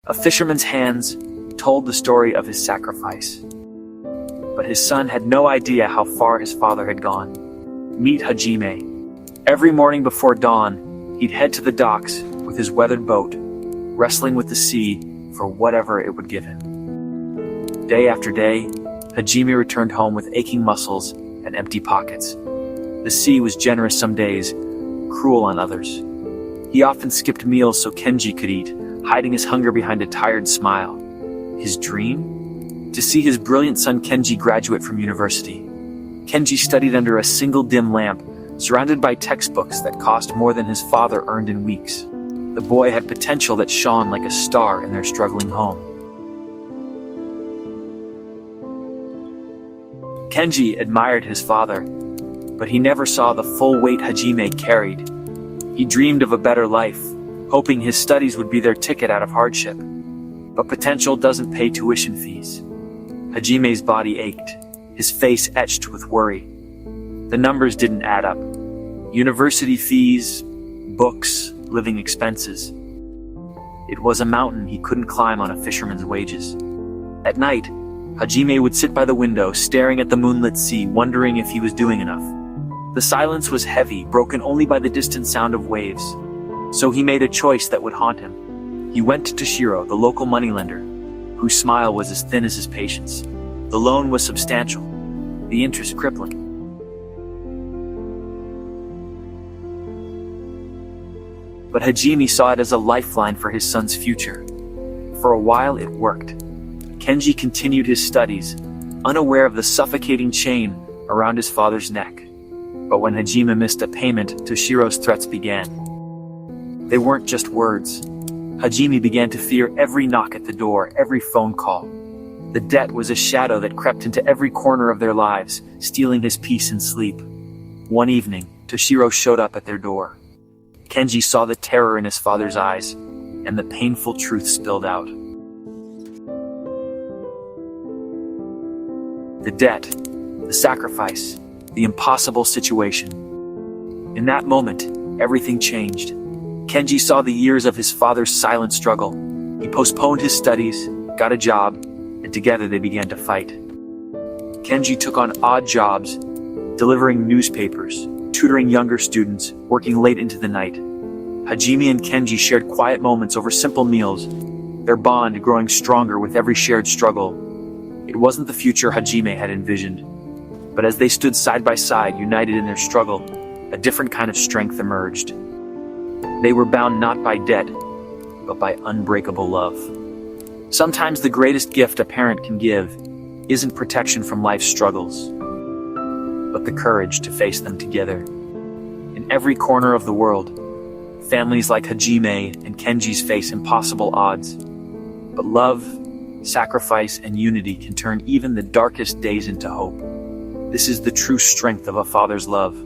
A fisherman's hands told the story of his sacrifice. But his son had no idea how far his father had gone. Meet Hajime. Every morning before dawn, he'd head to the docks with his weathered boat, wrestling with the sea for whatever it would give him. Day after day, Hajime returned home with aching muscles and empty pockets. The sea was generous some days, cruel on others. He often skipped meals so Kenji could eat, hiding his hunger behind a tired smile. His dream? To see his brilliant son Kenji graduate from university. Kenji studied under a single dim lamp, surrounded by textbooks that cost more than his father earned in weeks. The boy had potential that shone like a star in their struggling home. Kenji admired his father, but he never saw the full weight Hajime carried. He dreamed of a better life, hoping his studies would be their ticket out of hardship. But potential doesn't pay tuition fees. Hajime's body ached, his face etched with worry. The numbers didn't add up. University fees, books, living expenses. It was a mountain he couldn't climb on a fisherman's wages. At night, Hajime would sit by the window, staring at the moonlit sea, wondering if he was doing enough. The silence was heavy, broken only by the distant sound of waves. So he made a choice that would haunt him. He went to Toshiro, the local moneylender, whose smile was as thin as his patience. The loan was substantial, the interest crippling. But Hajime saw it as a lifeline for his son's future. For a while it worked. Kenji continued his studies, unaware of the suffocating chain around his father's neck. But when Hajime missed a payment, Toshiro's threats began. They weren't just words. Hajime began to fear every knock at the door, every phone call. The debt was a shadow that crept into every corner of their lives, stealing his peace and sleep. One evening, Toshiro showed up at their door. Kenji saw the terror in his father's eyes, and the painful truth spilled out. The debt, the sacrifice, the impossible situation. In that moment, everything changed. Kenji saw the years of his father's silent struggle. He postponed his studies, got a job, and together they began to fight. Kenji took on odd jobs, delivering newspapers, tutoring younger students, working late into the night. Hajime and Kenji shared quiet moments over simple meals, their bond growing stronger with every shared struggle. It wasn't the future Hajime had envisioned, but as they stood side by side, united in their struggle, a different kind of strength emerged. They were bound not by debt, but by unbreakable love. Sometimes the greatest gift a parent can give isn't protection from life's struggles, but the courage to face them together. In every corner of the world, families like Hajime and Kenji's face impossible odds. But love, sacrifice, and unity can turn even the darkest days into hope. This is the true strength of a father's love.